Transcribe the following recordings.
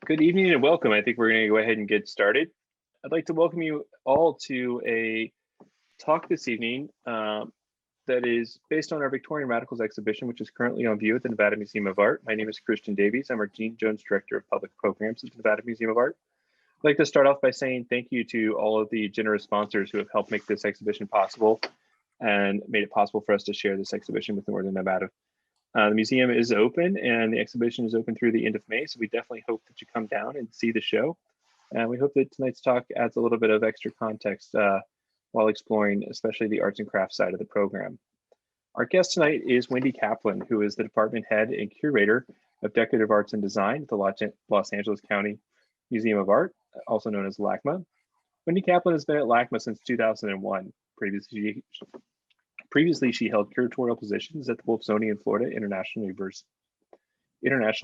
Good evening and welcome. I think we're going to go ahead and get started. I'd like to welcome you all to a talk this evening that is based on our Victorian Radicals exhibition, which is currently on view at the Nevada Museum of Art. My name is Christian Davies. I'm our Gene Jones Director of Public Programs at the Nevada Museum of Art. I'd like to start off by saying thank you to all of the generous sponsors who have helped make this exhibition possible and made it possible for us to share this exhibition with Northern Nevada. The museum is open and the exhibition is open through the end of May, so we definitely hope that you come down and see the show. And we hope that tonight's talk adds a little bit of extra context while exploring especially the arts and crafts side of the program. Our guest tonight is Wendy Kaplan, who is the department head and curator of decorative arts and design at the Los Angeles County Museum of Art, also known as LACMA. Wendy Kaplan has been at LACMA since 2001. Previously, she held curatorial positions at the Wolfsonian Florida International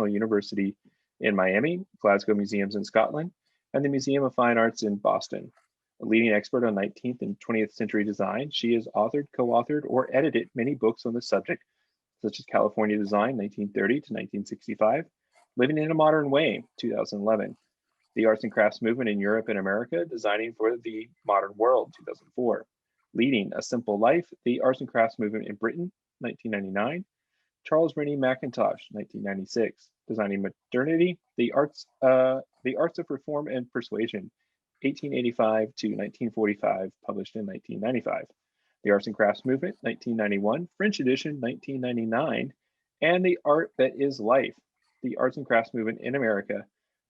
University in Miami, Glasgow Museums in Scotland, and the Museum of Fine Arts in Boston. A leading expert on 19th and 20th century design, she has authored, co-authored, or edited many books on the subject, such as California Design, 1930 to 1965, Living in a Modern Way, 2011, The Arts and Crafts Movement in Europe and America, Designing for the Modern World, 2004, Leading a Simple Life, The Arts and Crafts Movement in Britain, 1999, Charles Rennie Mackintosh, 1996, Designing Modernity, The Arts of Reform and Persuasion, 1885 to 1945, published in 1995, The Arts and Crafts Movement, 1991, French edition, 1999, and The Art That Is Life, The Arts and Crafts Movement in America,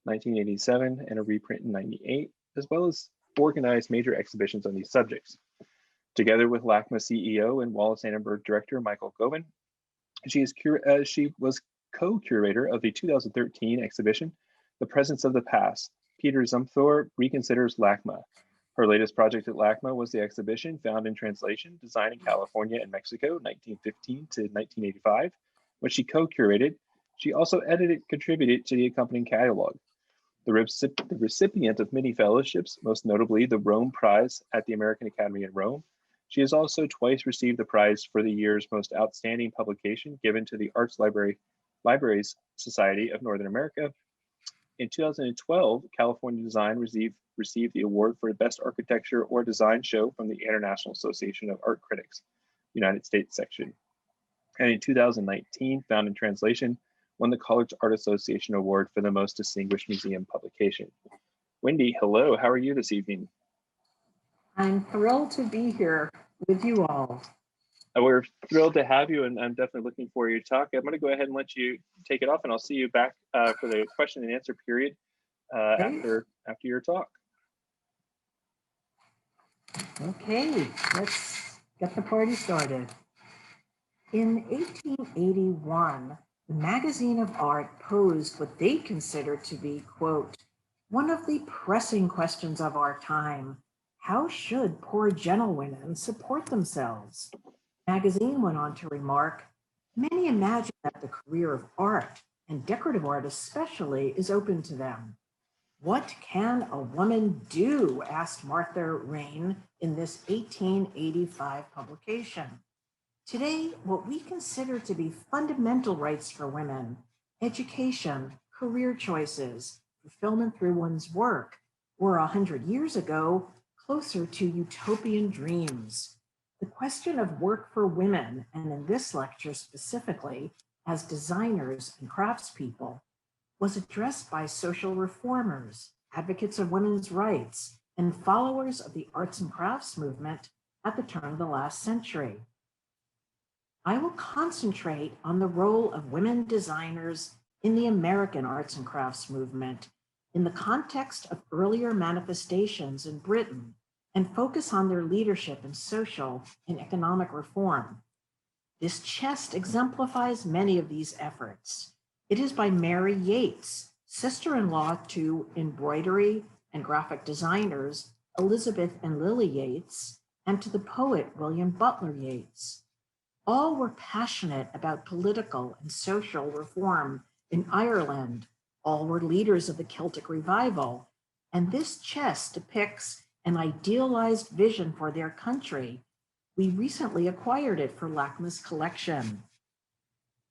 1987, and a reprint in 98, as well as organized major exhibitions on these subjects. Together with LACMA CEO and Wallace Annenberg director Michael Gobin, she was co-curator of the 2013 exhibition, The Presence of the Past. Peter Zumthor reconsiders LACMA. Her latest project at LACMA was the exhibition Found in Translation, Design in California and Mexico, 1915 to 1985. When she co-curated, she also contributed to the accompanying catalog. The recipient of many fellowships, most notably the Rome Prize at the American Academy in Rome. She has also twice received the prize for the year's most outstanding publication given to the Arts Libraries Society of Northern America. In 2012, California Design received the award for Best Architecture or Design Show from the International Association of Art Critics, United States section. And in 2019, Found in Translation won the College Art Association Award for the Most Distinguished Museum Publication. Wendy, hello, how are you this evening? I'm thrilled to be here with you all. We're thrilled to have you, and I'm definitely looking for you to talk. I'm going to go ahead and let you take it off, and I'll see you back for the question and answer period after your talk. Okay, let's get the party started. In 1881, the Magazine of Art posed what they considered to be, quote, one of the pressing questions of our time. How should poor gentlewomen support themselves? The magazine went on to remark, many imagine that the career of art, and decorative art especially, is open to them. What can a woman do? Asked Martha Rain in this 1885 publication. Today, what we consider to be fundamental rights for women, education, career choices, fulfillment through one's work, were 100 years ago closer to utopian dreams. The question of work for women, and in this lecture specifically, as designers and craftspeople, was addressed by social reformers, advocates of women's rights, and followers of the arts and crafts movement at the turn of the last century. I will concentrate on the role of women designers in the American arts and crafts movement in the context of earlier manifestations in Britain, and focus on their leadership in social and economic reform. This chest exemplifies many of these efforts. It is by Mary Yates, sister-in-law to embroidery and graphic designers Elizabeth and Lily Yates, and to the poet William Butler Yeats. All were passionate about political and social reform in Ireland. All were leaders of the Celtic revival, and this chest depicts an idealized vision for their country. We recently acquired it for LACMA's collection.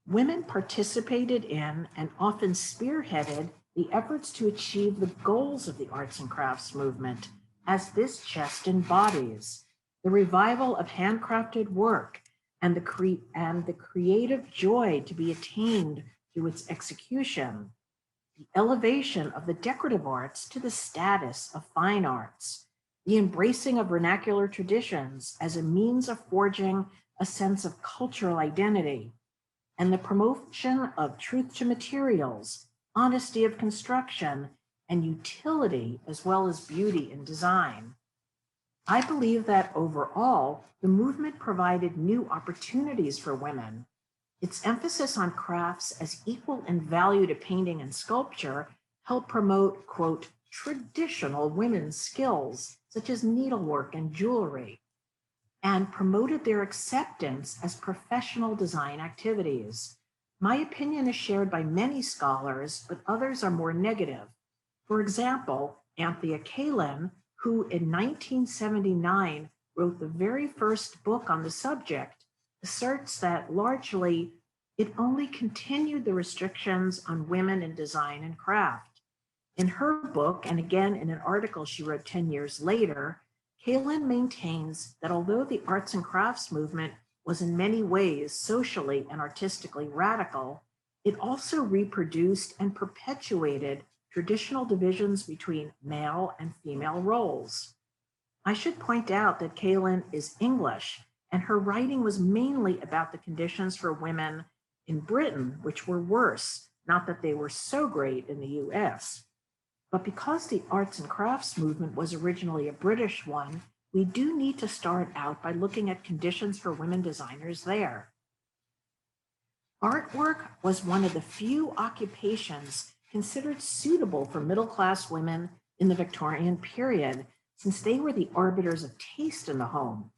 Women participated in and often spearheaded the efforts to achieve the goals of the arts and crafts movement, as this chest embodies, the revival of handcrafted work and the creative joy to be attained through its execution, the elevation of the decorative arts to the status of fine arts, the embracing of vernacular traditions as a means of forging a sense of cultural identity, and the promotion of truth to materials, honesty of construction, and utility, as well as beauty in design. I believe that overall, the movement provided new opportunities for women. Its emphasis on crafts as equal in value to painting and sculpture helped promote, quote, traditional women's skills, such as needlework and jewelry, and promoted their acceptance as professional design activities. My opinion is shared by many scholars, but others are more negative. For example, Anthea Kalin, who in 1979 wrote the very first book on the subject, asserts that largely it only continued the restrictions on women in design and craft. In her book, and again in an article she wrote 10 years later, Kalin maintains that although the arts and crafts movement was in many ways socially and artistically radical, it also reproduced and perpetuated traditional divisions between male and female roles. I should point out that Kalin is English, and her writing was mainly about the conditions for women in Britain, which were worse, not that they were so great in the US. But because the arts and crafts movement was originally a British one, we do need to start out by looking at conditions for women designers there. Artwork was one of the few occupations considered suitable for middle-class women in the Victorian period, since they were the arbiters of taste in the home.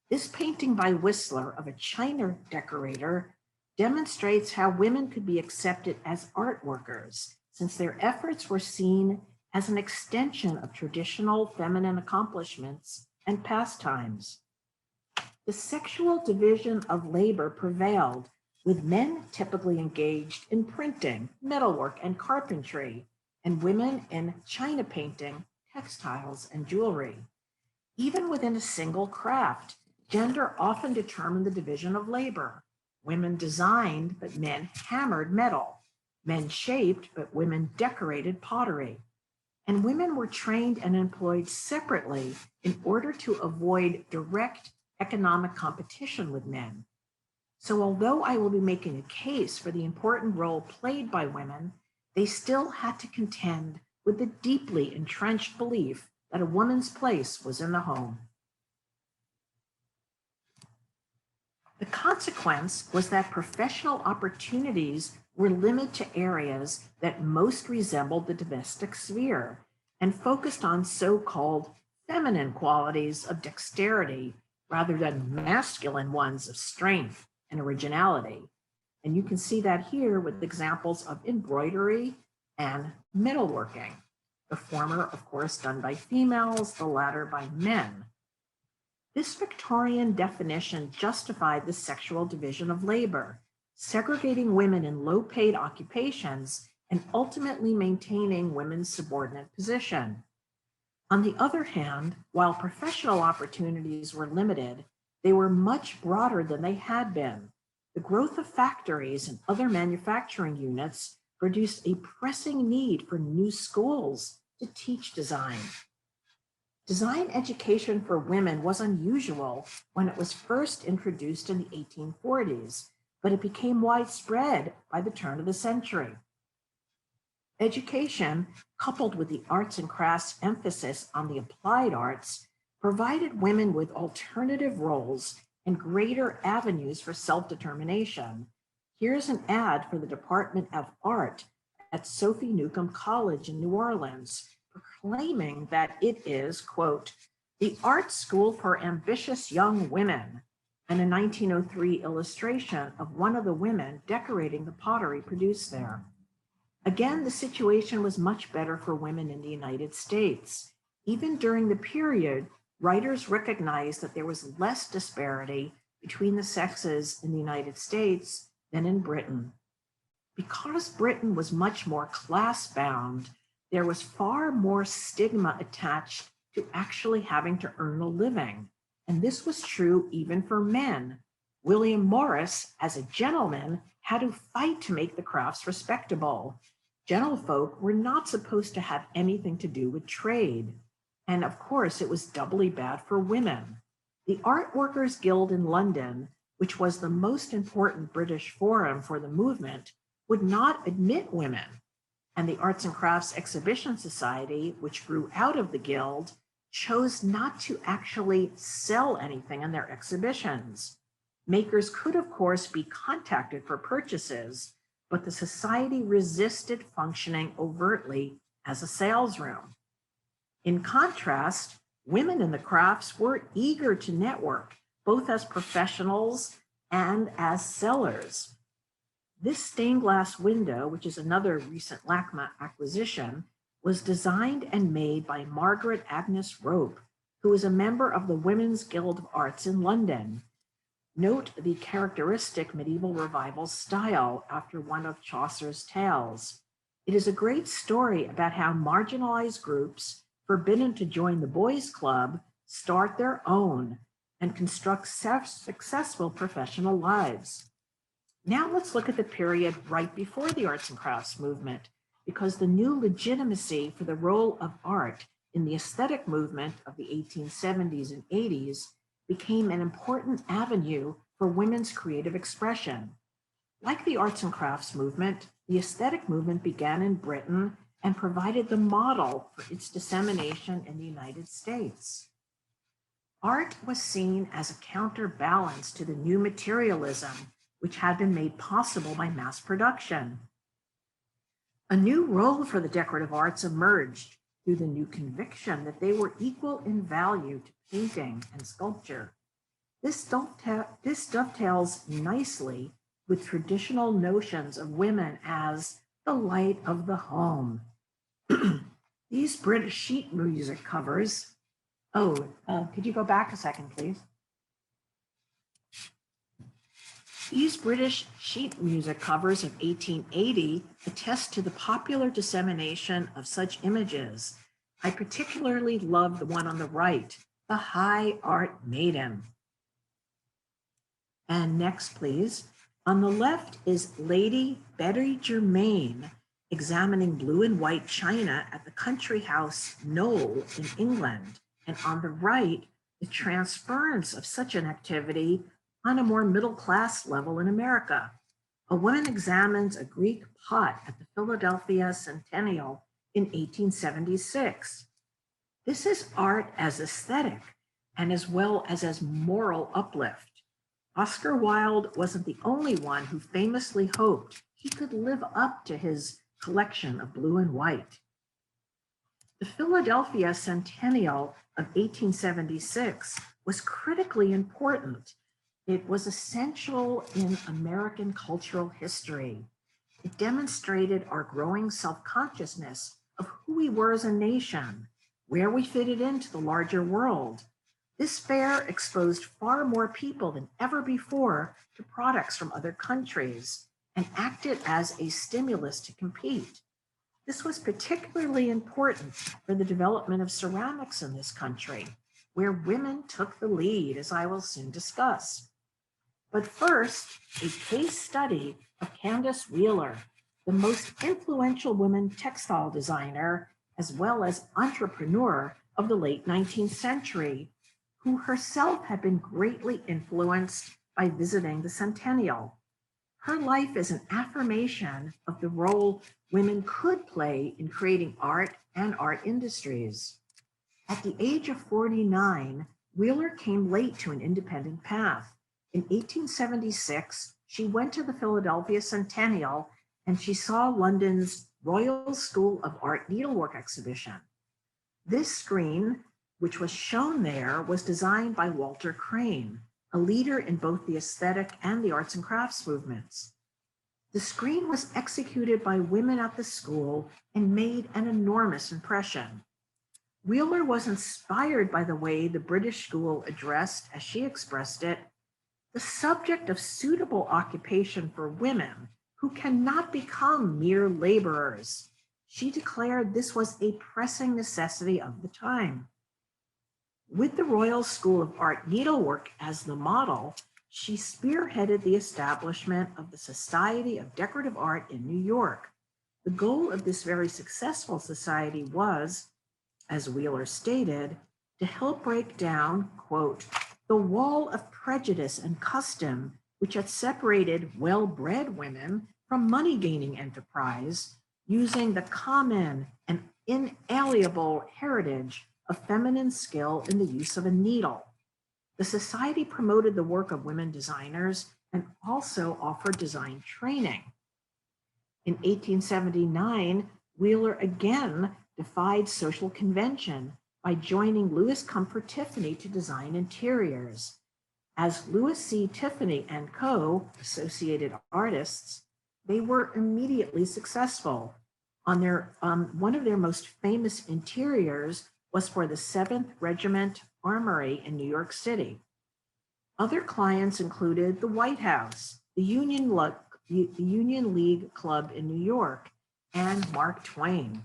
This painting by Whistler of a china decorator demonstrates how women could be accepted as art workers, since their efforts were seen as an extension of traditional feminine accomplishments and pastimes. The sexual division of labor prevailed, with men typically engaged in printing, metalwork, and carpentry, and women in china painting, textiles, and jewelry. Even within a single craft, gender often determined the division of labor. Women designed, but men hammered metal. Men shaped, but women decorated pottery. And women were trained and employed separately in order to avoid direct economic competition with men. So although I will be making a case for the important role played by women, they still had to contend with the deeply entrenched belief that a woman's place was in the home. The consequence was that professional opportunities were limited to areas that most resembled the domestic sphere and focused on so-called feminine qualities of dexterity rather than masculine ones of strength and originality. And you can see that here with examples of embroidery and metalworking. The former, of course, done by females, the latter by men. This Victorian definition justified the sexual division of labor, segregating women in low-paid occupations and ultimately maintaining women's subordinate position. On the other hand, while professional opportunities were limited, they were much broader than they had been. The growth of factories and other manufacturing units produced a pressing need for new schools to teach design. Design education for women was unusual when it was first introduced in the 1840s, but it became widespread by the turn of the century. Education, coupled with the arts and crafts emphasis on the applied arts, provided women with alternative roles and greater avenues for self-determination. Here's an ad for the Department of Art at Sophie Newcomb College in New Orleans, proclaiming that it is, quote, the art school for ambitious young women, and a 1903 illustration of one of the women decorating the pottery produced there. Again, the situation was much better for women in the United States. Even during the period, writers recognized that there was less disparity between the sexes in the United States than in Britain. Because Britain was much more class-bound, there was far more stigma attached to actually having to earn a living. And this was true even for men. William Morris, as a gentleman, had to fight to make the crafts respectable. Gentlefolk were not supposed to have anything to do with trade. And of course, it was doubly bad for women. The Art Workers Guild in London, which was the most important British forum for the movement, would not admit women. And the Arts and Crafts Exhibition Society, which grew out of the guild, chose not to actually sell anything in their exhibitions. Makers could, of course, be contacted for purchases, but the society resisted functioning overtly as a sales room. In contrast, women in the crafts were eager to network, both as professionals and as sellers. This stained glass window, which is another recent LACMA acquisition, was designed and made by Margaret Agnes Rope, who is a member of the Women's Guild of Arts in London. Note the characteristic medieval revival style after one of Chaucer's tales. It is a great story about how marginalized groups, forbidden to join the boys' club, start their own and construct successful professional lives. Now let's look at the period right before the arts and crafts movement, because the new legitimacy for the role of art in the aesthetic movement of the 1870s and 80s became an important avenue for women's creative expression. Like the arts and crafts movement, the aesthetic movement began in Britain and provided the model for its dissemination in the United States. Art was seen as a counterbalance to the new materialism, which had been made possible by mass production. A new role for the decorative arts emerged through the new conviction that they were equal in value to painting and sculpture. This dovetails nicely with traditional notions of women as the light of the home. These British sheet music covers, could you go back a second, please? These British sheet music covers of 1880 attest to the popular dissemination of such images. I particularly love the one on the right, the High Art Maiden. And next, please. On the left is Lady Betty Germain examining blue and white china at the country house Knoll in England. And on the right, the transference of such an activity on a more middle-class level in America. A woman examines a Greek pot at the Philadelphia Centennial in 1876. This is art as aesthetic and as well as moral uplift. Oscar Wilde wasn't the only one who famously hoped he could live up to his collection of blue and white. The Philadelphia Centennial of 1876 was critically important. It was essential in American cultural history. It demonstrated our growing self-consciousness of who we were as a nation, where we fitted into the larger world. This fair exposed far more people than ever before to products from other countries and acted as a stimulus to compete. This was particularly important for the development of ceramics in this country, where women took the lead, as I will soon discuss. But first, a case study of Candace Wheeler, the most influential woman textile designer, as well as entrepreneur of the late 19th century, who herself had been greatly influenced by visiting the Centennial. Her life is an affirmation of the role women could play in creating art and art industries. At the age of 49, Wheeler came late to an independent path. In 1876, she went to the Philadelphia Centennial and she saw London's Royal School of Art Needlework exhibition. This screen, which was shown there, was designed by Walter Crane, a leader in both the aesthetic and the arts and crafts movements. The screen was executed by women at the school and made an enormous impression. Wheeler was inspired by the way the British school addressed, as she expressed it, the subject of suitable occupation for women who cannot become mere laborers. She declared this was a pressing necessity of the time. With the Royal School of Art Needlework as the model, she spearheaded the establishment of the Society of Decorative Art in New York. The goal of this very successful society was, as Wheeler stated, to help break down, quote, the wall of prejudice and custom which had separated well-bred women from money-gaining enterprise, using the common and inalienable heritage of feminine skill in the use of a needle. The society promoted the work of women designers and also offered design training. In 1879, Wheeler again defied social convention by joining Louis Comfort Tiffany to design interiors. As Louis C. Tiffany and Co., associated artists, they were immediately successful. One of their most famous interiors was for the 7th Regiment Armory in New York City. Other clients included the White House, the Union League Club in New York, and Mark Twain.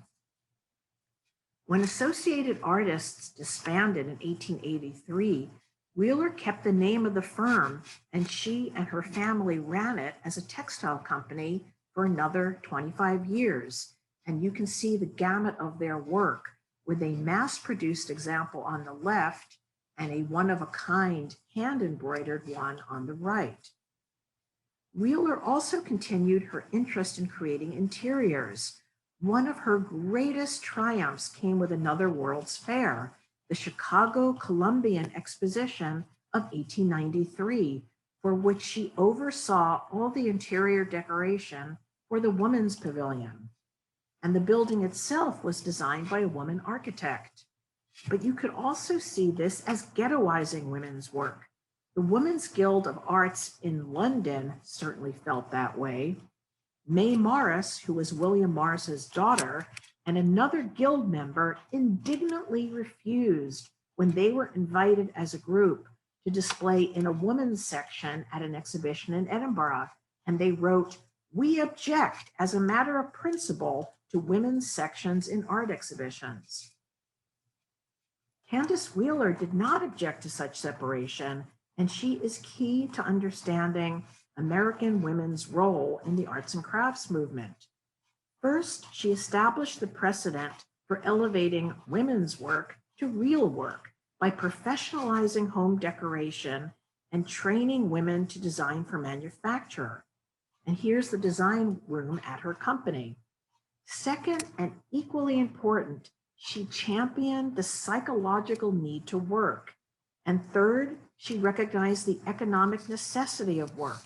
When Associated Artists disbanded in 1883, Wheeler kept the name of the firm, and she and her family ran it as a textile company for another 25 years. And you can see the gamut of their work with a mass-produced example on the left and a one-of-a-kind hand-embroidered one on the right. Wheeler also continued her interest in creating interiors. One of her greatest triumphs came with another World's Fair, the Chicago Colombian Exposition of 1893, for which she oversaw all the interior decoration for the Women's Pavilion. And the building itself was designed by a woman architect. But you could also see this as ghettoizing women's work. The Women's Guild of Arts in London certainly felt that way. May Morris, who was William Morris's daughter, and another guild member indignantly refused when they were invited as a group to display in a women's section at an exhibition in Edinburgh. And they wrote, "We object as a matter of principle to women's sections in art exhibitions." Candace Wheeler did not object to such separation, and she is key to understanding American women's role in the arts and crafts movement. First, she established the precedent for elevating women's work to real work by professionalizing home decoration and training women to design for manufacture. And here's the design room at her company. Second, and equally important, she championed the psychological need to work. And third, she recognized the economic necessity of work,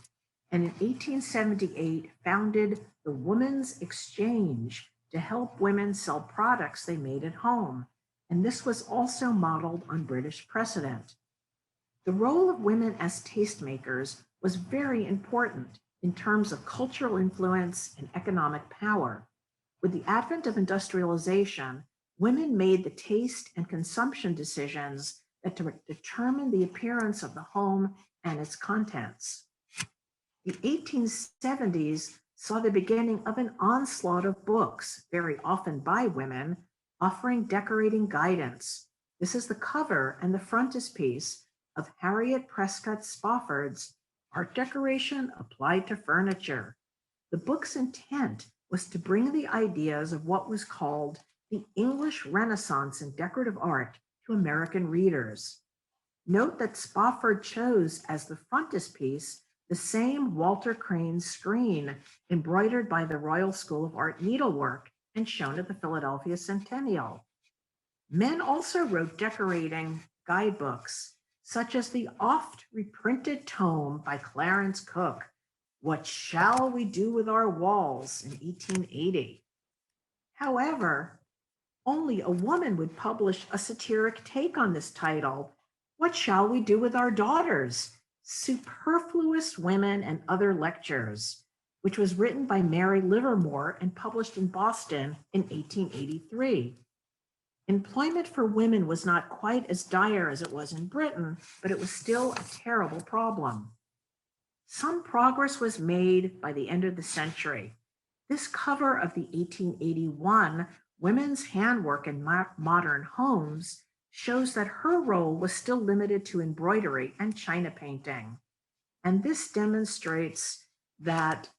and in 1878 founded the Women's Exchange to help women sell products they made at home. And this was also modeled on British precedent. The role of women as tastemakers was very important in terms of cultural influence and economic power. With the advent of industrialization, women made the taste and consumption decisions that determined the appearance of the home and its contents. The 1870s saw the beginning of an onslaught of books, very often by women, offering decorating guidance. This is the cover and the frontispiece of Harriet Prescott Spofford's Art Decoration Applied to Furniture. The book's intent was to bring the ideas of what was called the English Renaissance in decorative art to American readers. Note that Spofford chose as the frontispiece the same Walter Crane screen embroidered by the Royal School of Art Needlework and shown at the Philadelphia Centennial. Men also wrote decorating guidebooks, such as the oft reprinted tome by Clarence Cook, What Shall We Do with Our Walls, in 1880. However, only a woman would publish a satiric take on this title, What Shall We Do with Our Daughters? Superfluous Women and Other Lectures, which was written by Mary Livermore and published in Boston in 1883. Employment for women was not quite as dire as it was in Britain, but it was still a terrible problem. Some progress was made by the end of the century. This cover of the 1881 Women's Handwork in Modern Homes shows that her role was still limited to embroidery and china painting. And this demonstrates that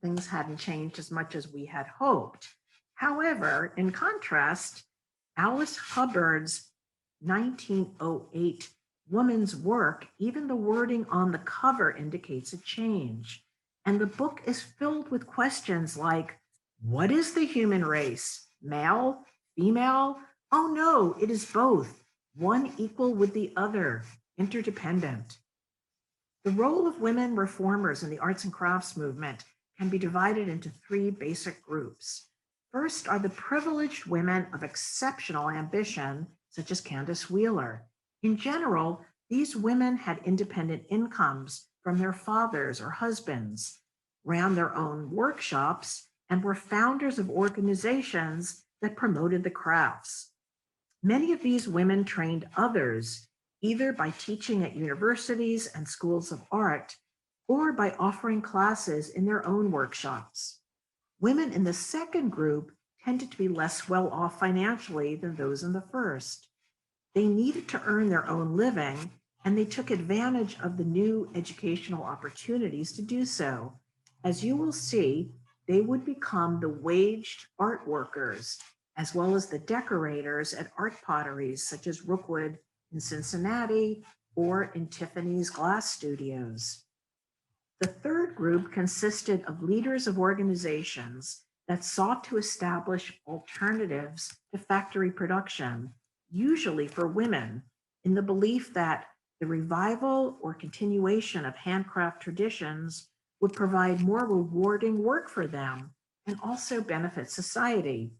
things hadn't changed as much as we had hoped. However, in contrast, Alice Hubbard's 1908 Woman's Work, even the wording on the cover indicates a change. And the book is filled with questions like, what is the human race? Male? Female? Oh no, it is both, one equal with the other, interdependent. The role of women reformers in the arts and crafts movement can be divided into three basic groups. First are the privileged women of exceptional ambition, such as Candace Wheeler. In general, these women had independent incomes from their fathers or husbands, ran their own workshops, and were founders of organizations that promoted the crafts. Many of these women trained others, either by teaching at universities and schools of art, or by offering classes in their own workshops. Women in the second group tended to be less well off financially than those in the first. They needed to earn their own living, and they took advantage of the new educational opportunities to do so. As you will see, they would become the waged art workers, as well as the decorators at art potteries such as Rookwood in Cincinnati or in Tiffany's glass studios. The third group consisted of leaders of organizations that sought to establish alternatives to factory production, usually for women, in the belief that the revival or continuation of handcraft traditions would provide more rewarding work for them and also benefit society.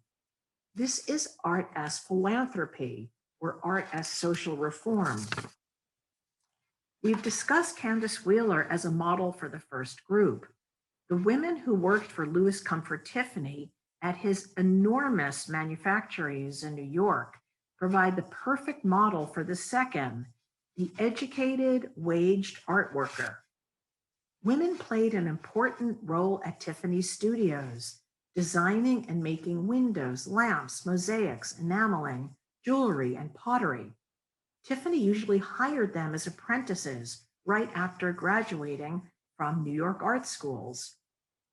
This is art as philanthropy, or art as social reform. We've discussed Candace Wheeler as a model for the first group. The women who worked for Louis Comfort Tiffany at his enormous manufactories in New York provide the perfect model for the second, the educated, waged art worker. Women played an important role at Tiffany's studios, designing and making windows, lamps, mosaics, enameling, jewelry, and pottery. Tiffany usually hired them as apprentices right after graduating from New York art schools.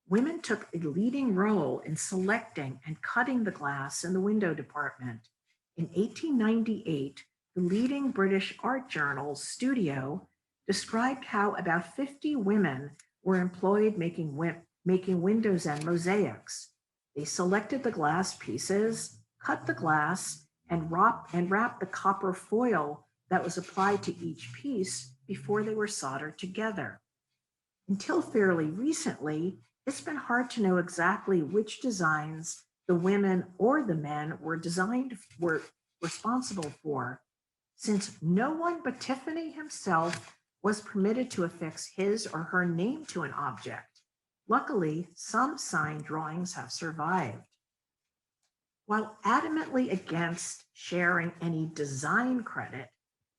Women took a leading role in selecting and cutting the glass in the window department. In 1898, the leading British art journal, Studio, described how about 50 women were employed making windows and mosaics. They selected the glass pieces, cut the glass, and wrapped the copper foil that was applied to each piece before they were soldered together. Until fairly recently, it's been hard to know exactly which designs the women or the men were responsible for, since no one but Tiffany himself was permitted to affix his or her name to an object. Luckily, some signed drawings have survived. While adamantly against sharing any design credit,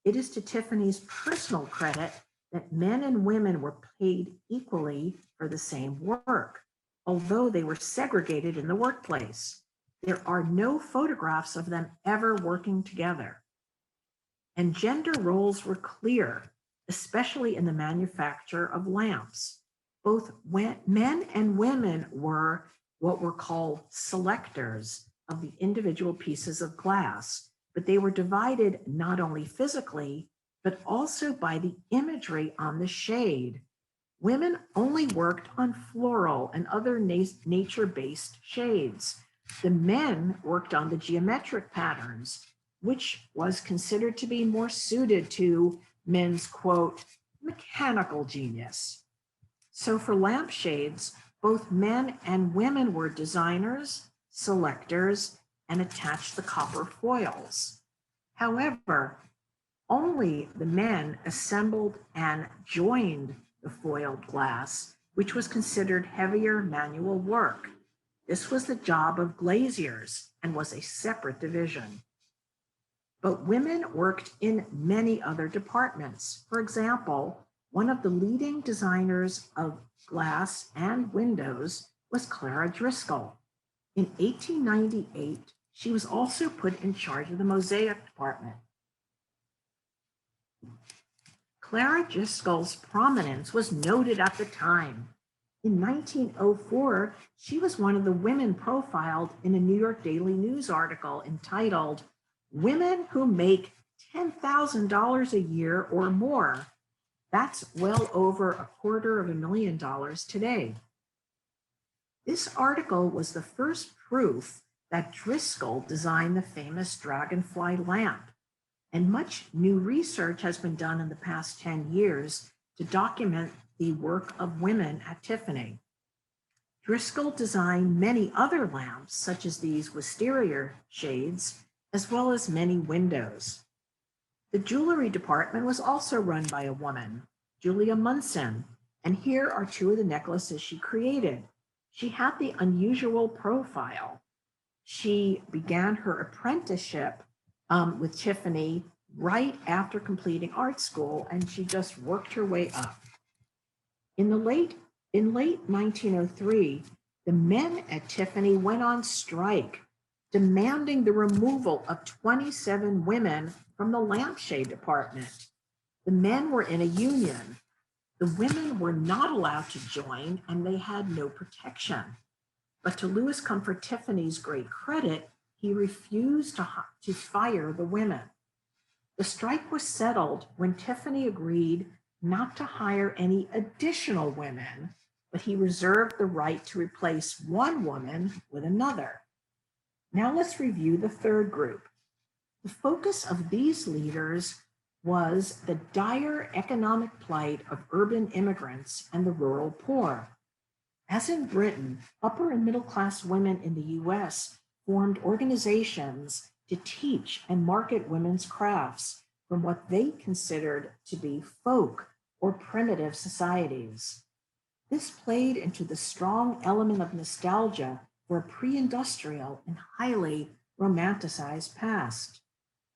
it is to Tiffany's personal credit that men and women were paid equally for the same work, although they were segregated in the workplace. There are no photographs of them ever working together. And gender roles were clear, especially in the manufacture of lamps. Both men and women were what were called selectors of the individual pieces of glass, but they were divided not only physically, but also by the imagery on the shade. Women only worked on floral and other nature-based shades. The men worked on the geometric patterns, which was considered to be more suited to men's, quote, mechanical genius. So for lampshades, both men and women were designers, selectors, and attached the copper foils. However, only the men assembled and joined the foiled glass, which was considered heavier manual work. This was the job of glaziers and was a separate division. But women worked in many other departments. For example, One of the leading designers of glass and windows was Clara Driscoll. In 1898, she was also put in charge of the mosaic department. Clara Driscoll's prominence was noted at the time. In 1904, she was one of the women profiled in a New York Daily News article entitled, "Women Who Make $10,000 a year or more." That's well over $250,000 today. This article was the first proof that Driscoll designed the famous dragonfly lamp, and much new research has been done in the past 10 years to document the work of women at Tiffany. Driscoll designed many other lamps, such as these wisteria shades, as well as many windows. The jewelry department was also run by a woman, Julia Munson, and here are two of the necklaces she created. She had the unusual profile. She began her apprenticeship with Tiffany right after completing art school, and she just worked her way up. In late 1903, the men at Tiffany went on strike, demanding the removal of 27 women from the lampshade department. The men were in a union. The women were not allowed to join, and they had no protection. But to Louis Comfort Tiffany's great credit, he refused to fire the women. The strike was settled when Tiffany agreed not to hire any additional women, but he reserved the right to replace one woman with another. Now let's review the third group. The focus of these leaders was the dire economic plight of urban immigrants and the rural poor. As in Britain, upper and middle class women in the US formed organizations to teach and market women's crafts from what they considered to be folk or primitive societies. This played into the strong element of nostalgia for a pre-industrial and highly romanticized past.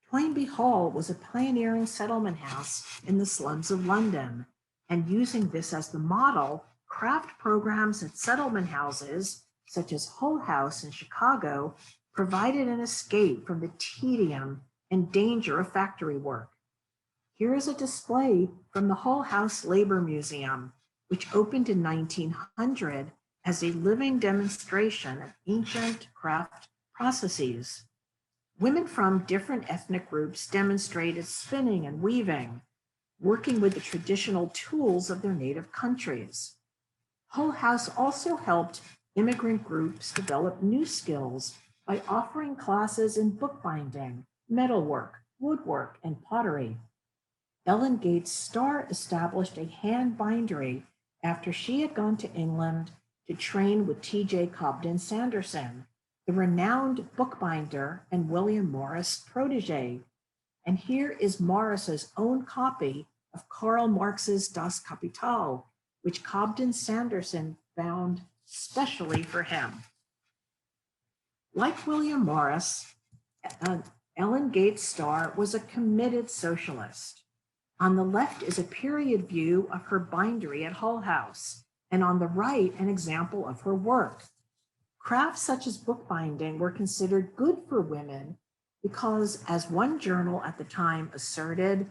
Toynbee Hall was a pioneering settlement house in the slums of London, and using this as the model, craft programs at settlement houses, such as Hull House in Chicago, provided an escape from the tedium and danger of factory work. Here is a display from the Hull House Labor Museum, which opened in 1900 as a living demonstration of ancient craft processes. Women from different ethnic groups demonstrated spinning and weaving, working with the traditional tools of their native countries. Hull House also helped immigrant groups develop new skills by offering classes in bookbinding, metalwork, woodwork, and pottery. Ellen Gates Starr established a hand bindery after she had gone to England to train with T.J. Cobden Sanderson, the renowned bookbinder and William Morris protege. And here is Morris's own copy of Karl Marx's Das Kapital, which Cobden Sanderson found specially for him. Like William Morris, Ellen Gates Starr was a committed socialist. On the left is a period view of her bindery at Hull House, and on the right, an example of her work. Crafts such as bookbinding were considered good for women because, as one journal at the time asserted,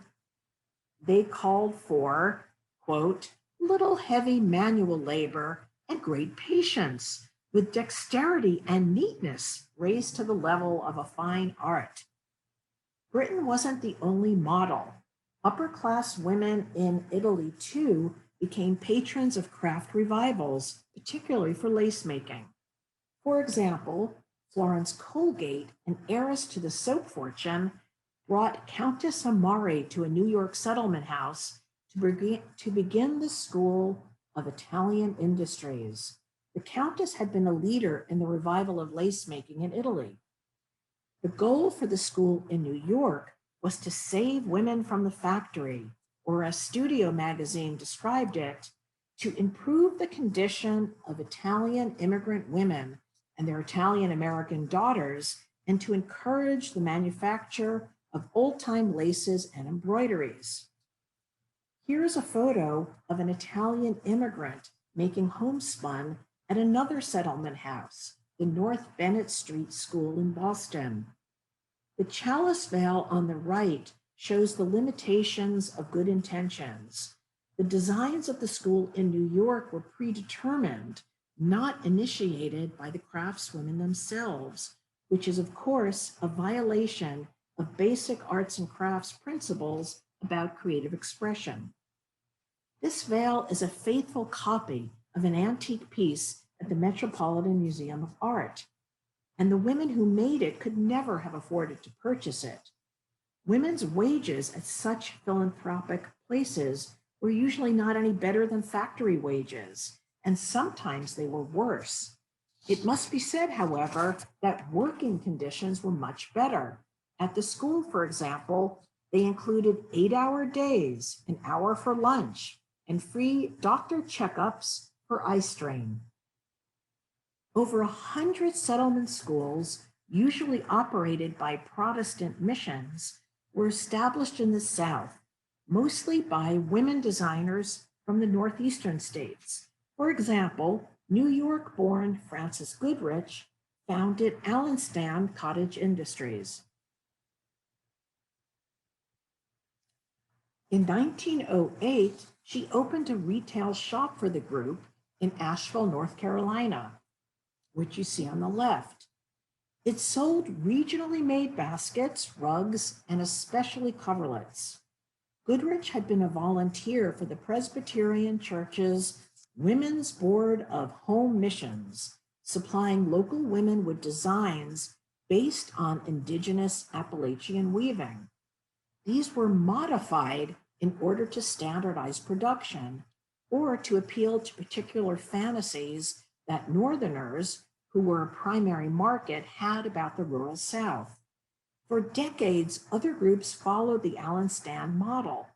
they called for, quote, little heavy manual labor and great patience, with dexterity and neatness raised to the level of a fine art. Britain wasn't the only model. Upper-class women in Italy, too, became patrons of craft revivals, particularly for lace making. For example, Florence Colgate, an heiress to the soap fortune, brought Countess Amari to a New York settlement house to begin the School of Italian Industries. The Countess had been a leader in the revival of lace making in Italy. The goal for the school in New York was to save women from the factory, or as Studio magazine described it, to improve the condition of Italian immigrant women and their Italian American daughters, and to encourage the manufacture of old-time laces and embroideries. Here is a photo of an Italian immigrant making homespun at another settlement house, the North Bennett Street School in Boston. The chalice veil on the right shows the limitations of good intentions. The designs of the school in New York were predetermined, not initiated by the craftswomen themselves, which is, of course, a violation of basic arts and crafts principles about creative expression. This veil is a faithful copy of an antique piece at the Metropolitan Museum of Art, and the women who made it could never have afforded to purchase it. Women's wages at such philanthropic places were usually not any better than factory wages, and sometimes they were worse. It must be said, however, that working conditions were much better. At the school, for example, they included 8-hour days, an hour for lunch, and free doctor checkups for eye strain. Over 100 settlement schools, usually operated by Protestant missions, were established in the South, mostly by women designers from the northeastern states. For example, New York-born Frances Goodrich founded Allenstan Cottage Industries. In 1908, she opened a retail shop for the group in Asheville, North Carolina, which you see on the left. It sold regionally made baskets, rugs, and especially coverlets. Goodrich had been a volunteer for the Presbyterian Church's Women's Board of Home Missions, supplying local women with designs based on indigenous Appalachian weaving. These were modified in order to standardize production or to appeal to particular fantasies that Northerners, who were a primary market, had about the rural South. For decades, other groups followed the Allenstan model.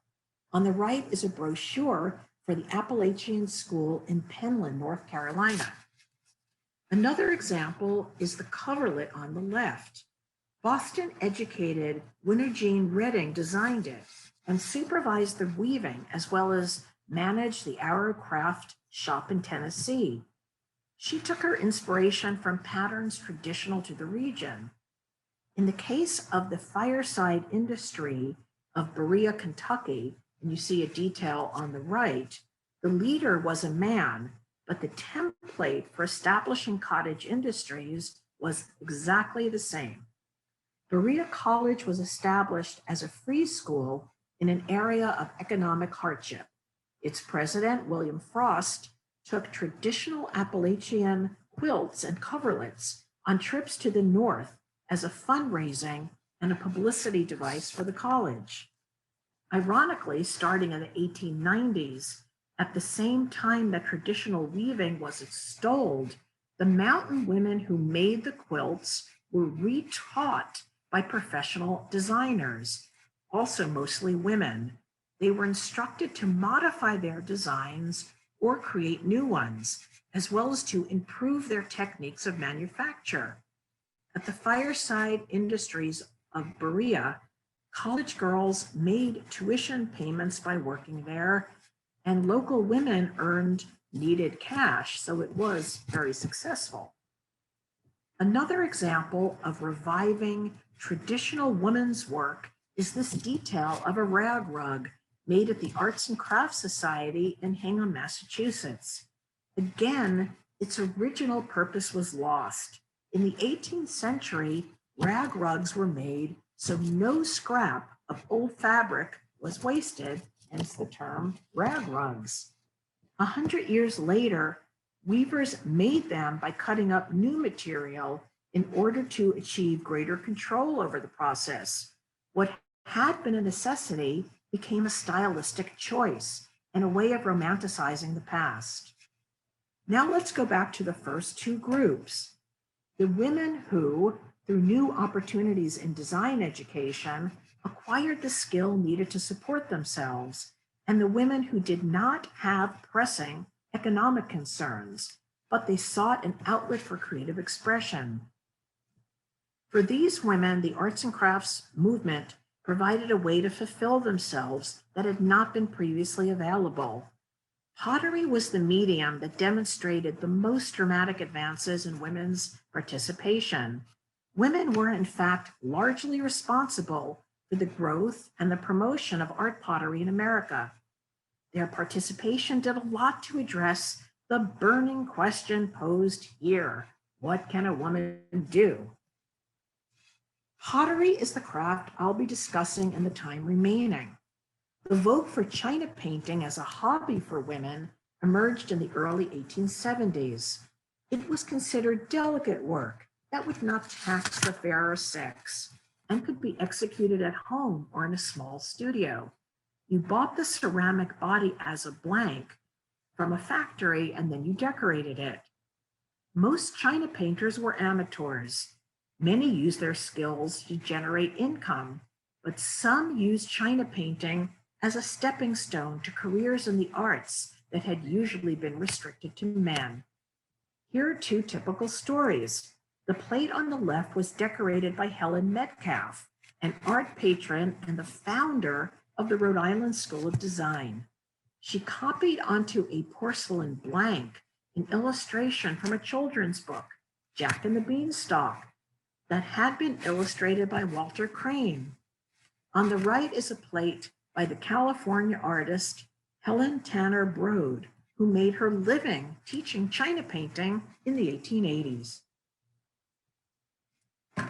On the right is a brochure for the Appalachian School in Penland, North Carolina. Another example is the coverlet on the left. Boston-educated Winter Jean Redding designed it and supervised the weaving, as well as managed the Arrow Craft shop in Tennessee. She took her inspiration from patterns traditional to the region. In the case of the fireside industry of Berea, Kentucky, and you see a detail on the right, the leader was a man, but the template for establishing cottage industries was exactly the same. Berea College was established as a free school in an area of economic hardship. Its president, William Frost, took traditional Appalachian quilts and coverlets on trips to the north as a fundraising and a publicity device for the college. Ironically, starting in the 1890s, at the same time that traditional weaving was extolled, the mountain women who made the quilts were retaught by professional designers, also mostly women. They were instructed to modify their designs or create new ones, as well as to improve their techniques of manufacture. At the fireside industries of Berea, college girls made tuition payments by working there, and local women earned needed cash, so it was very successful. Another example of reviving traditional women's work is this detail of a rag rug made at the Arts and Crafts Society in Hingham, Massachusetts. Again, its original purpose was lost. In the 18th century, rag rugs were made so no scrap of old fabric was wasted, hence the term rag rugs. 100 years later, weavers made them by cutting up new material in order to achieve greater control over the process. What had been a necessity became a stylistic choice and a way of romanticizing the past. Now let's go back to the first two groups. The women who, through new opportunities in design education, acquired the skill needed to support themselves, and the women who did not have pressing economic concerns, but they sought an outlet for creative expression. For these women, the arts and crafts movement provided a way to fulfill themselves that had not been previously available. Pottery was the medium that demonstrated the most dramatic advances in women's participation. Women were, in fact, largely responsible for the growth and the promotion of art pottery in America. Their participation did a lot to address the burning question posed here: what can a woman do? Pottery is the craft I'll be discussing in the time remaining. The vogue for china painting as a hobby for women emerged in the early 1870s. It was considered delicate work that would not tax the fairer sex and could be executed at home or in a small studio. You bought the ceramic body as a blank from a factory and then you decorated it. Most china painters were amateurs. Many used their skills to generate income, but some used china painting as a stepping stone to careers in the arts that had usually been restricted to men. Here are two typical stories. The plate on the left was decorated by Helen Metcalf, an art patron and the founder of the Rhode Island School of Design. She copied onto a porcelain blank an illustration from a children's book, Jack and the Beanstalk, that had been illustrated by Walter Crane. On the right is a plate by the California artist Helen Tanner Broad, who made her living teaching china painting in the 1880s. At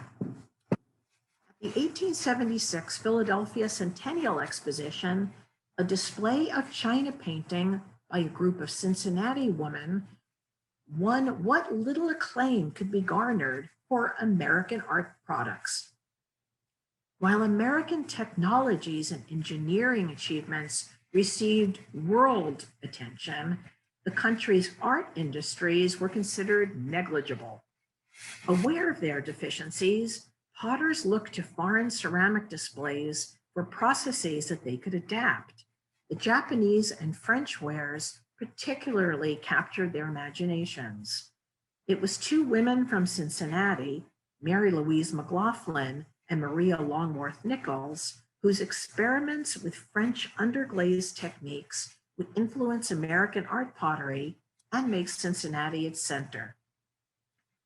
the 1876 Philadelphia Centennial Exposition, a display of china painting by a group of Cincinnati women won what little acclaim could be garnered for American art products. While American technologies and engineering achievements received world attention, the country's art industries were considered negligible. Aware of their deficiencies, potters looked to foreign ceramic displays for processes that they could adapt. The Japanese and French wares particularly captured their imaginations. It was two women from Cincinnati, Mary Louise McLaughlin and Maria Longworth Nichols, whose experiments with French underglaze techniques would influence American art pottery and make Cincinnati its center.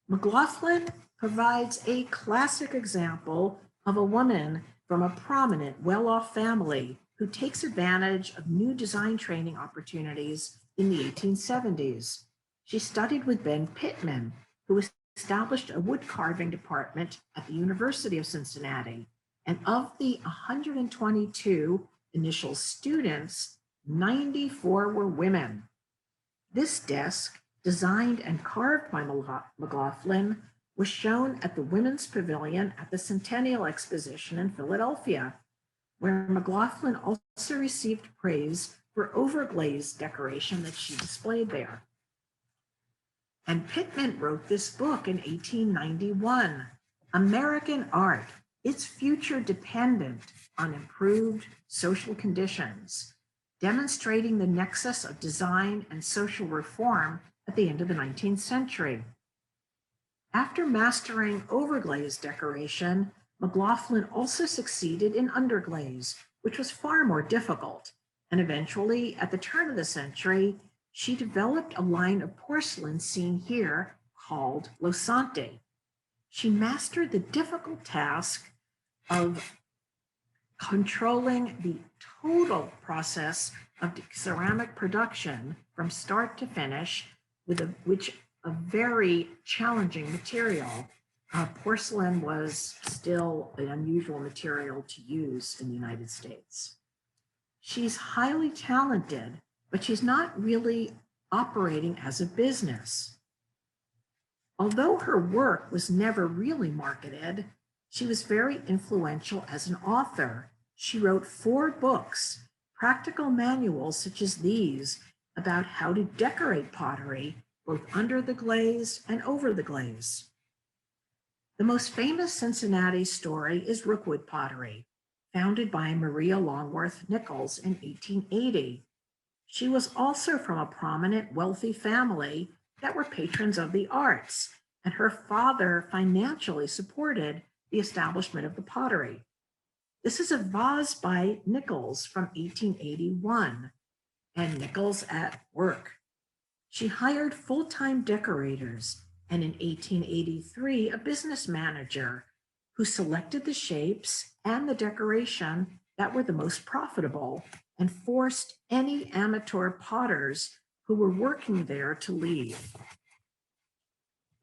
McLaughlin provides a classic example of a woman from a prominent, well-off family who takes advantage of new design training opportunities in the 1870s. She studied with Ben Pittman, who established a wood carving department at the University of Cincinnati. And of the 122 initial students, 94 were women. This desk, designed and carved by McLaughlin, was shown at the Women's Pavilion at the Centennial Exposition in Philadelphia, where McLaughlin also received praise for overglaze decoration that she displayed there. And Pittman wrote this book in 1891, American Art, Its Future Dependent on Improved Social Conditions, demonstrating the nexus of design and social reform at the end of the 19th century. After mastering overglaze decoration, McLaughlin also succeeded in underglaze, which was far more difficult. And eventually, at the turn of the century, she developed a line of porcelain seen here called Losante. She mastered the difficult task of controlling the total process of ceramic production from start to finish, which a very challenging material. Porcelain was still an unusual material to use in the United States. She's highly talented, but she's not really operating as a business. Although her work was never really marketed, she was very influential as an author. She wrote 4 books, practical manuals such as these, about how to decorate pottery, both under the glaze and over the glaze. The most famous Cincinnati story is Rookwood Pottery, founded by Maria Longworth Nichols in 1880. She was also from a prominent, wealthy family that were patrons of the arts, and her father financially supported the establishment of the pottery. This is a vase by Nichols from 1881, and Nichols at work. She hired full-time decorators and in 1883, a business manager who selected the shapes and the decoration that were the most profitable and forced any amateur potters who were working there to leave.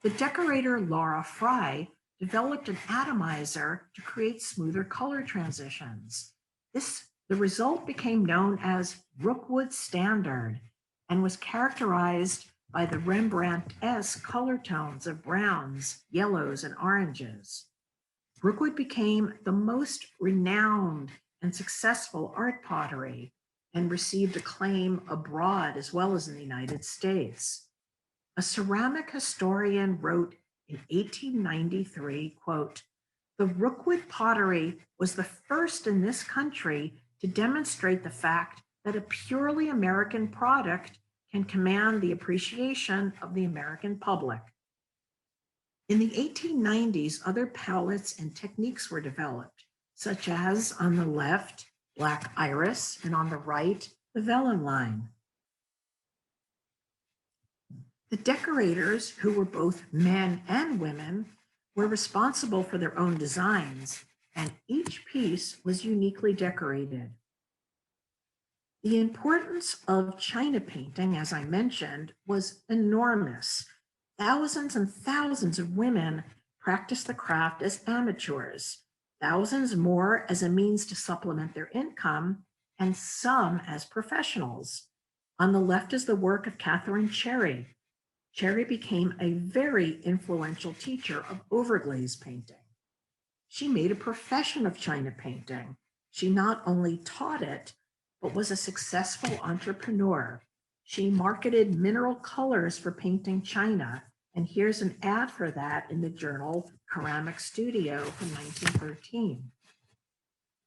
The decorator Laura Fry developed an atomizer to create smoother color transitions. The result became known as Rookwood Standard and was characterized by the Rembrandt-esque color tones of browns, yellows, and oranges. Rookwood became the most renowned and successful art pottery and received acclaim abroad as well as in the United States. A ceramic historian wrote in 1893, quote, "The Rookwood pottery was the first in this country to demonstrate the fact that a purely American product can command the appreciation of the American public." In the 1890s, other palettes and techniques were developed, such as on the left, black iris, and on the right, the vellum line. The decorators, who were both men and women, were responsible for their own designs, and each piece was uniquely decorated. The importance of China painting, as I mentioned, was enormous. Thousands and thousands of women practiced the craft as amateurs, thousands more as a means to supplement their income, and some as professionals. On the left is the work of Catherine Cherry. Cherry became a very influential teacher of overglaze painting. She made a profession of China painting. She not only taught it, but was a successful entrepreneur. She marketed mineral colors for painting china, and here's an ad for that in the journal Ceramic Studio from 1913.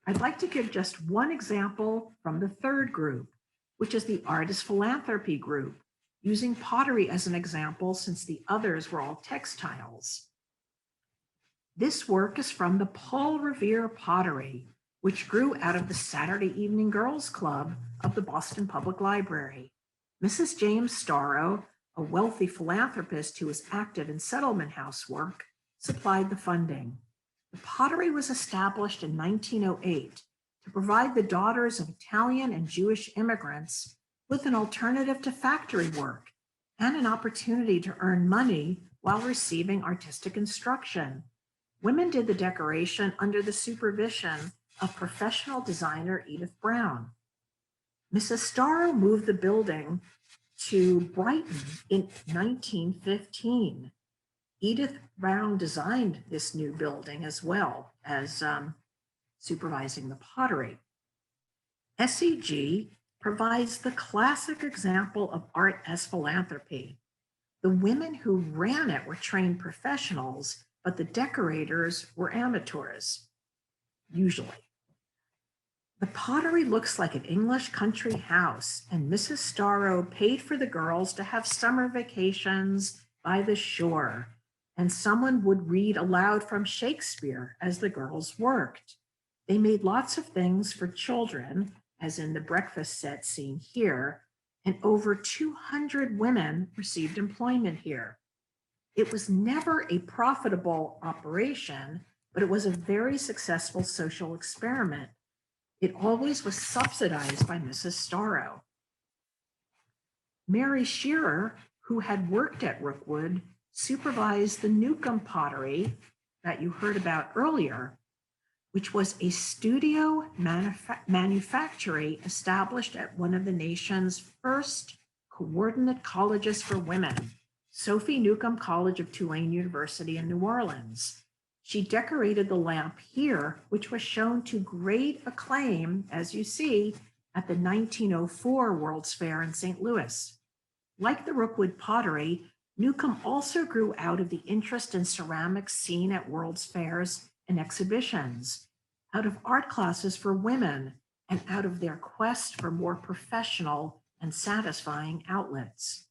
I'd like to give just one example from the third group, which is the Artist Philanthropy group, using pottery as an example since the others were all textiles. This work is from the Paul Revere pottery, which grew out of the Saturday Evening Girls Club of the Boston Public Library. Mrs. James Starrow, a wealthy philanthropist who was active in settlement house work, supplied the funding. The pottery was established in 1908 to provide the daughters of Italian and Jewish immigrants with an alternative to factory work and an opportunity to earn money while receiving artistic instruction. Women did the decoration under the supervision of professional designer Edith Brown. Mrs. Starrow moved the building to Brighton in 1915. Edith Brown designed this new building as well as supervising the pottery. SEG provides the classic example of art as philanthropy. The women who ran it were trained professionals, but the decorators were amateurs, usually. The pottery looks like an English country house, and Mrs. Starrow paid for the girls to have summer vacations by the shore, and someone would read aloud from Shakespeare as the girls worked. They made lots of things for children, as in the breakfast set seen here, and over 200 women received employment here. It was never a profitable operation, but it was a very successful social experiment. It always was subsidized by Mrs. Starrow. Mary Shearer, who had worked at Rookwood, supervised the Newcomb pottery that you heard about earlier, which was a studio manufactory established at one of the nation's first coordinate colleges for women, Sophie Newcomb College of Tulane University in New Orleans. She decorated the lamp here, which was shown to great acclaim, as you see, at the 1904 World's Fair in St. Louis. Like the Rookwood pottery, Newcomb also grew out of the interest in ceramics seen at World's Fairs and exhibitions, out of art classes for women, and out of their quest for more professional and satisfying outlets.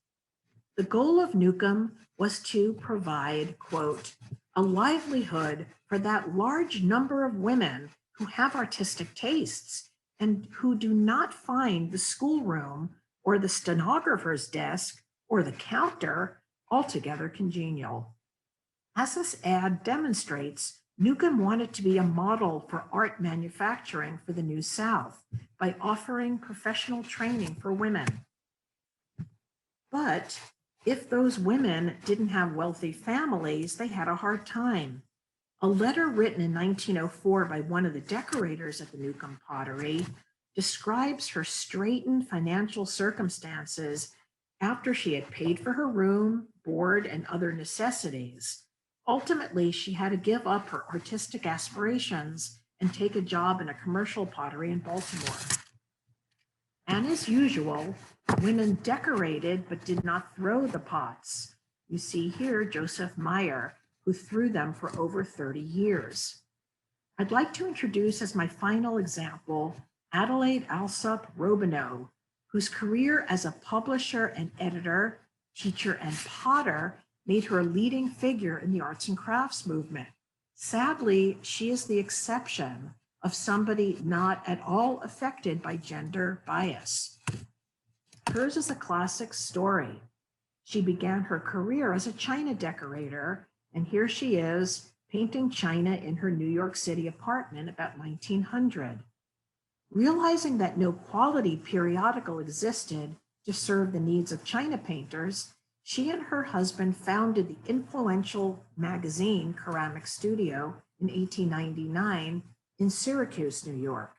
The goal of Newcomb was to provide, quote, a livelihood for that large number of women who have artistic tastes and who do not find the schoolroom or the stenographer's desk or the counter altogether congenial. As this ad demonstrates, Newcomb wanted to be a model for art manufacturing for the New South by offering professional training for women. But if those women didn't have wealthy families, they had a hard time. A letter written in 1904 by one of the decorators at the Newcomb Pottery describes her straitened financial circumstances after she had paid for her room, board, and other necessities. Ultimately, she had to give up her artistic aspirations and take a job in a commercial pottery in Baltimore. And as usual, women decorated but did not throw the pots. You see here Joseph Meyer, who threw them for over 30 years. I'd like to introduce as my final example, Adelaide Alsup Robineau, whose career as a publisher and editor, teacher, and potter made her a leading figure in the arts and crafts movement. Sadly, she is the exception of somebody not at all affected by gender bias. Hers is a classic story. She began her career as a china decorator, and here she is painting china in her New York City apartment about 1900. Realizing that no quality periodical existed to serve the needs of china painters, she and her husband founded the influential magazine Ceramic Studio in 1899 in Syracuse, New York.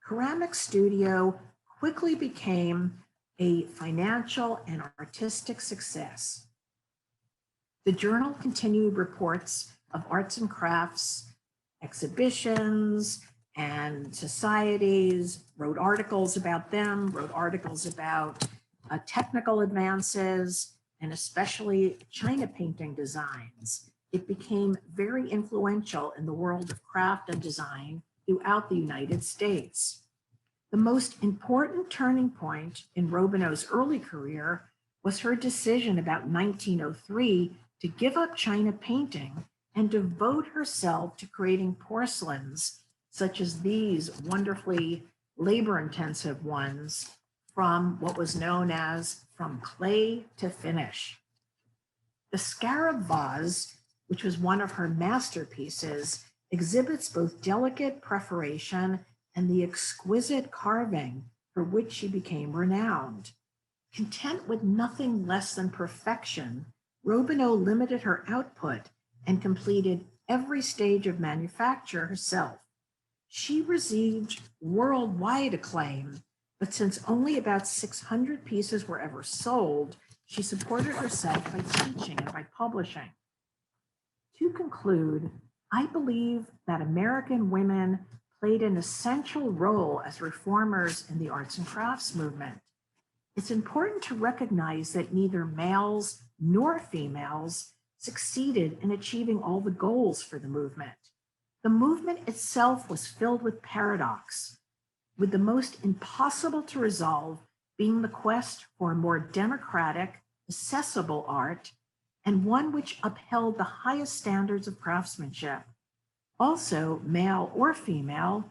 Ceramic Studio quickly became a financial and artistic success. The journal continued reports of arts and crafts, exhibitions, and societies, wrote articles about them, wrote articles about technical advances, and especially china painting designs. It became very influential in the world of craft and design throughout the United States. The most important turning point in Robineau's early career was her decision about 1903 to give up china painting and devote herself to creating porcelains, such as these wonderfully labor-intensive ones from what was known as from clay to finish. The scarab vase, which was one of her masterpieces, exhibits both delicate preparation and the exquisite carving for which she became renowned. Content with nothing less than perfection, Robineau limited her output and completed every stage of manufacture herself. She received worldwide acclaim, but since only about 600 pieces were ever sold, she supported herself by teaching and by publishing. To conclude, I believe that American women played an essential role as reformers in the arts and crafts movement. It's important to recognize that neither males nor females succeeded in achieving all the goals for the movement. The movement itself was filled with paradox, with the most impossible to resolve being the quest for a more democratic, accessible art, and one which upheld the highest standards of craftsmanship. Also, male or female,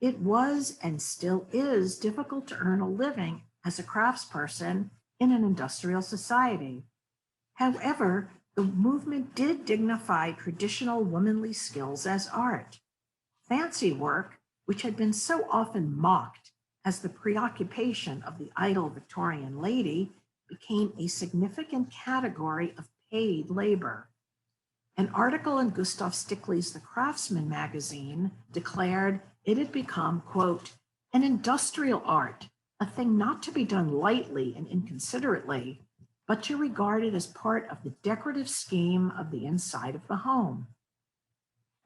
it was and still is difficult to earn a living as a craftsperson in an industrial society. However, the movement did dignify traditional womanly skills as art. Fancy work, which had been so often mocked as the preoccupation of the idle Victorian lady, became a significant category of paid labor. An article in Gustav Stickley's The Craftsman magazine declared it had become, quote, an industrial art, a thing not to be done lightly and inconsiderately, but to regard it as part of the decorative scheme of the inside of the home.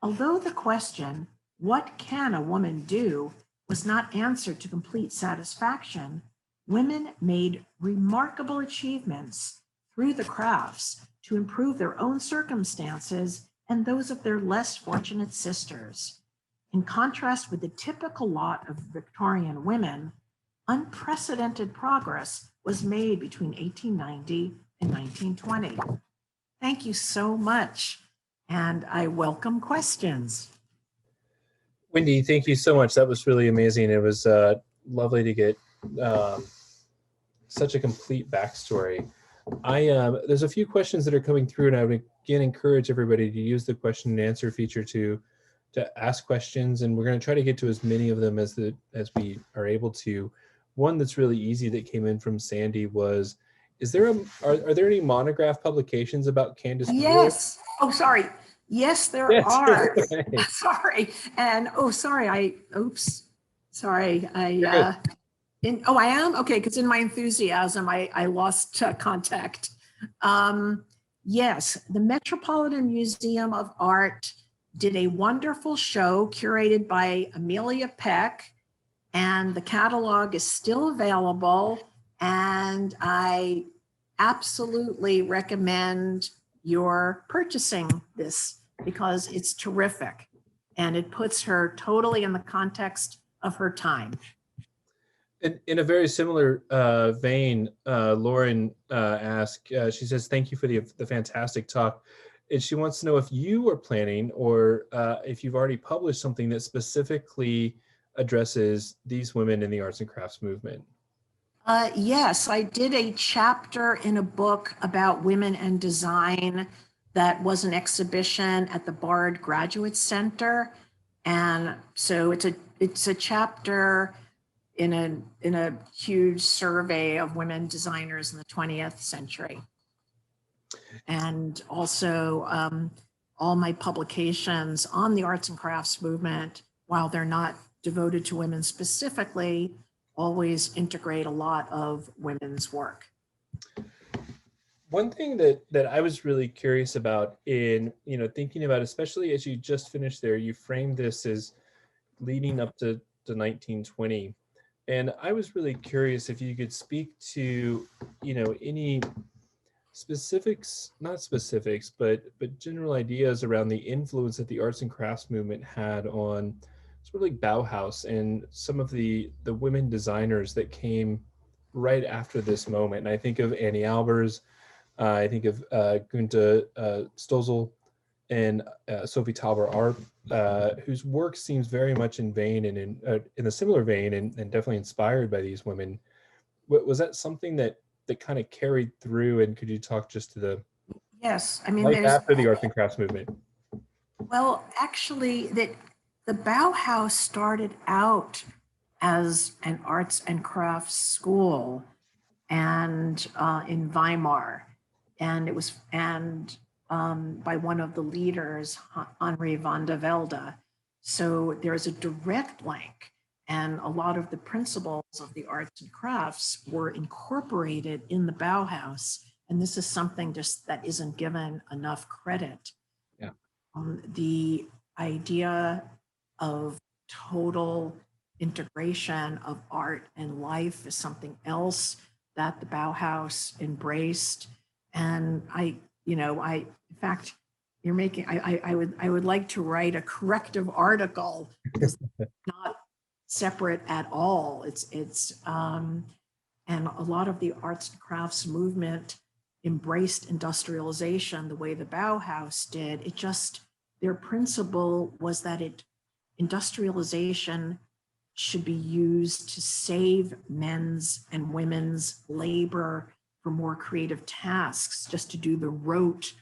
Although the question, what can a woman do, was not answered to complete satisfaction, women made remarkable achievements through the crafts to improve their own circumstances and those of their less fortunate sisters. In contrast with the typical lot of Victorian women, unprecedented progress was made between 1890 and 1920. Thank you so much, and I welcome questions. Wendy, thank you so much. That was really amazing. It was lovely to get such a complete backstory. There's a few questions that are coming through, and I would again encourage everybody to use the question and answer feature to ask questions, and we're going to try to get to as many of them as we are able to. One that's really easy that came in from Sandy was, are there any monograph publications about Candace Brewer? Yes. Oh, sorry. Yes, there Yes. are. Right. Sorry. And sorry. I am? Okay, because in my enthusiasm, I lost contact. Yes, the Metropolitan Museum of Art did a wonderful show curated by Amelia Peck, and the catalog is still available. And I absolutely recommend your purchasing this because it's terrific. And it puts her totally in the context of her time. In a very similar vein, Lauren asked, she says, thank you for the fantastic talk. And she wants to know if you are planning or if you've already published something that specifically addresses these women in the arts and crafts movement. Yes, I did a chapter in a book about women and design that was an exhibition at the Bard Graduate Center. And so it's a chapter in a huge survey of women designers in the 20th century. And also all my publications on the arts and crafts movement, while they're not devoted to women specifically, always integrate a lot of women's work. One thing that I was really curious about in, thinking about, especially as you just finished there, you framed this as leading up to 1920. And I was really curious if you could speak to, any specifics, not specifics, but general ideas around the influence that the arts and crafts movement had on sort of like Bauhaus and some of the women designers that came right after this moment. And I think of Annie Albers, I think of Günta Stosel and Sophie Tauber-Arp, whose work seems very much in vein and in a similar vein and definitely inspired by these women. Was that something that kind of carried through? And could you talk just to the Yes, I mean, life after the arts and crafts movement? Well, actually, the Bauhaus started out as an arts and crafts school, and in Weimar, and it was by one of the leaders, Henri van der Velde. So there's a direct link, and a lot of the principles of the arts and crafts were incorporated in the Bauhaus. And this is something just that isn't given enough credit. Yeah. The idea of total integration of art and life is something else that the Bauhaus embraced. And in fact, you're making, I would like to write a corrective article. It's not separate at all. And a lot of the arts and crafts movement embraced industrialization the way the Bauhaus did. Their principle was that industrialization should be used to save men's and women's labor for more creative tasks, just to do the rote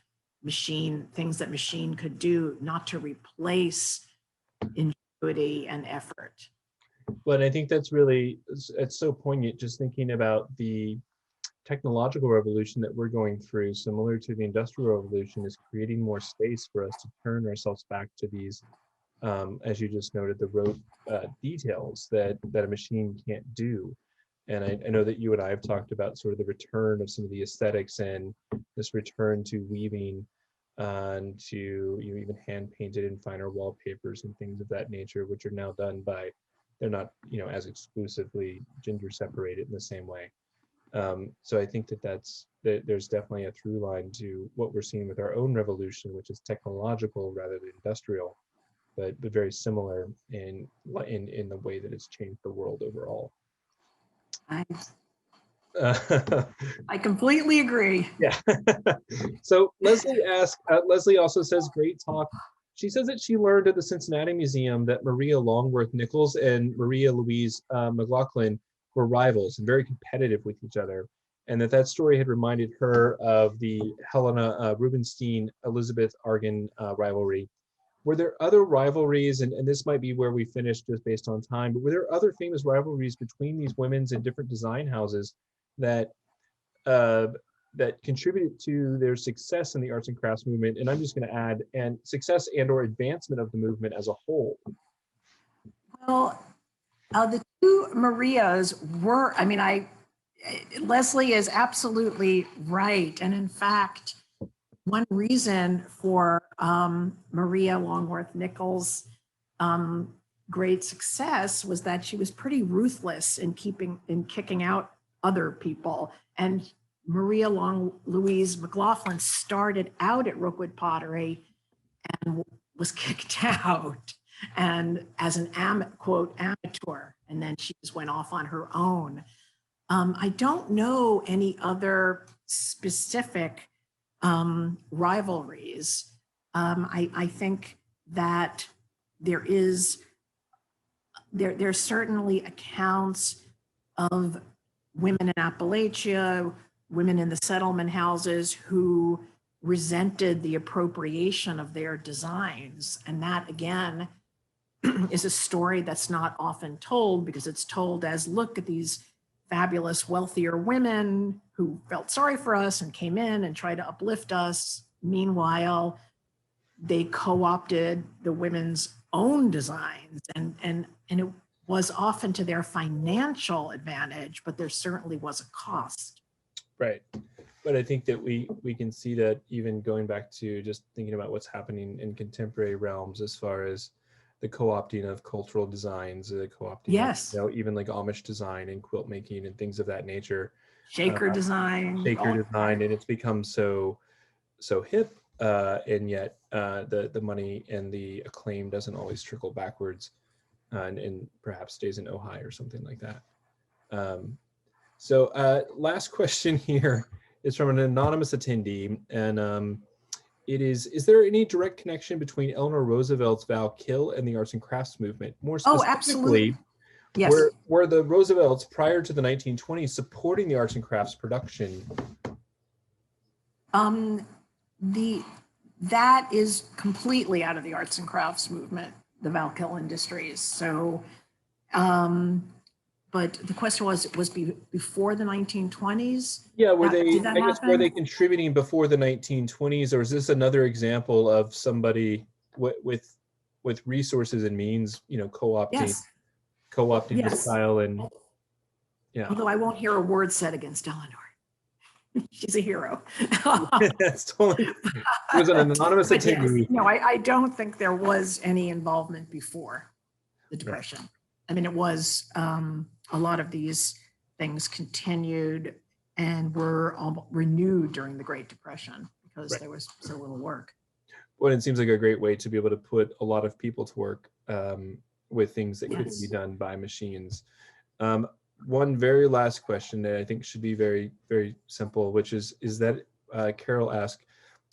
machine things that machine could do, not to replace ingenuity and effort. But I think that's it's so poignant, just thinking about the technological revolution that we're going through, similar to the industrial revolution, is creating more space for us to turn ourselves back to these, as you just noted, the rote details that a machine can't do. And I know that you and I have talked about sort of the return of some of the aesthetics and this return to weaving and to even hand painted and finer wallpapers and things of that nature, which are now done by, they're not as exclusively gender separated in the same way. So I think that there's definitely a through line to what we're seeing with our own revolution, which is technological rather than industrial, but very similar in the way that it's changed the world overall. I completely agree. Yeah. So Leslie asks, Leslie also says, great talk. she says that she learned at the Cincinnati Museum that Maria Longworth Nichols and Maria Louise McLaughlin were rivals and very competitive with each other, and that story had reminded her of the Helena Rubinstein Elizabeth Argan rivalry. Were there other rivalries, and this might be where we finished just based on time, but were there other famous rivalries between these women's and different design houses that that contributed to their success in the arts and crafts movement? And I'm just going to add, and success and or advancement of the movement as a whole. Well, the two Marias were, I mean, Leslie is absolutely right. And in fact, one reason for Maria Longworth Nichols' great success was that she was pretty ruthless in kicking out other people. And Maria Louise McLaughlin started out at Rookwood Pottery and was kicked out, and as an quote amateur, and then she just went off on her own. I don't know any other specific rivalries. I think that there's certainly accounts of women in Appalachia, women in the settlement houses who resented the appropriation of their designs. And that, again, is a story that's not often told, because it's told as, look at these fabulous, wealthier women who felt sorry for us and came in and tried to uplift us. Meanwhile, they co-opted the women's own designs, and it was often to their financial advantage, but there certainly was a cost. Right. But I think that we can see that even going back to just thinking about what's happening in contemporary realms as far as the co-opting of cultural designs, the co-opting yes. of, even like Amish design and quilt making and things of that nature. Shaker design. And it's become so hip, and yet the money and the acclaim doesn't always trickle backwards, and perhaps stays in Ojai or something like that. So last question here is from an anonymous attendee, and it is there any direct connection between Eleanor Roosevelt's Val Kill and the arts and crafts movement? More specifically, absolutely. Yes. Were the Roosevelts prior to the 1920s supporting the arts and crafts production? That is completely out of the arts and crafts movement, the Val Kill Industries. So, but the question was before the 1920s? Yeah, were they contributing before the 1920s, or is this another example of somebody with resources and means, co-opting the style? And yeah, although I won't hear a word said against Eleanor. She's a hero. That's totally. It was an anonymous attendee. Yes. No, I don't think there was any involvement before the Depression. Right. I mean, it was a lot of these things continued and were renewed during the Great Depression because there was so little work. Well, it seems like a great way to be able to put a lot of people to work with things that couldn't be done by machines. One very last question that I think should be very, very simple, which is that Carol asked,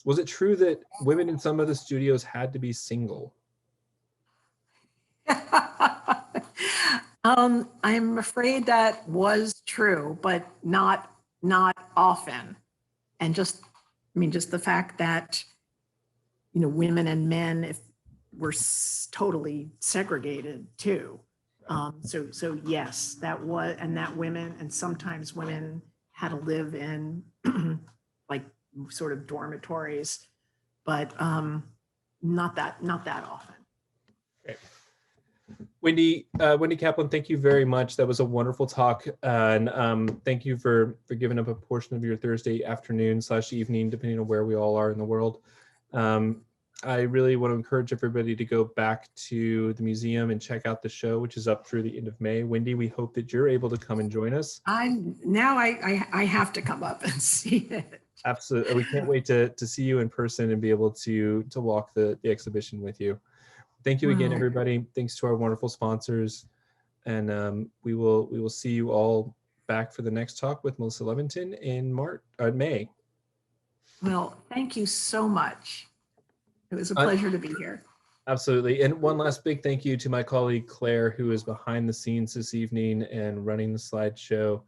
was it true that women in some of the studios had to be single? I'm afraid that was true, but not often. And just the fact that, women and men were totally segregated too. So yes, that was, and that women, and sometimes women had to live in like sort of dormitories, but not that often. Great. Wendy Kaplan, thank you very much. That was a wonderful talk, and thank you for giving up a portion of your Thursday afternoon / evening, depending on where we all are in the world. I really want to encourage everybody to go back to the museum and check out the show, which is up through the end of May. Wendy, we hope that you're able to come and join us. I have to come up and see it. Absolutely. We can't wait to see you in person and be able to walk the exhibition with you. Thank you again, everybody. Thanks to our wonderful sponsors. And we will see you all back for the next talk with Melissa Levington in May. Well, thank you so much. It was a pleasure to be here. Absolutely. And one last big thank you to my colleague Claire, who is behind the scenes this evening and running the slideshow.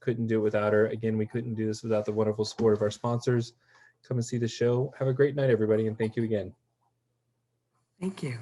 Couldn't do it without her. Again, we couldn't do this without the wonderful support of our sponsors. Come and see the show. Have a great night, everybody, and thank you again. Thank you.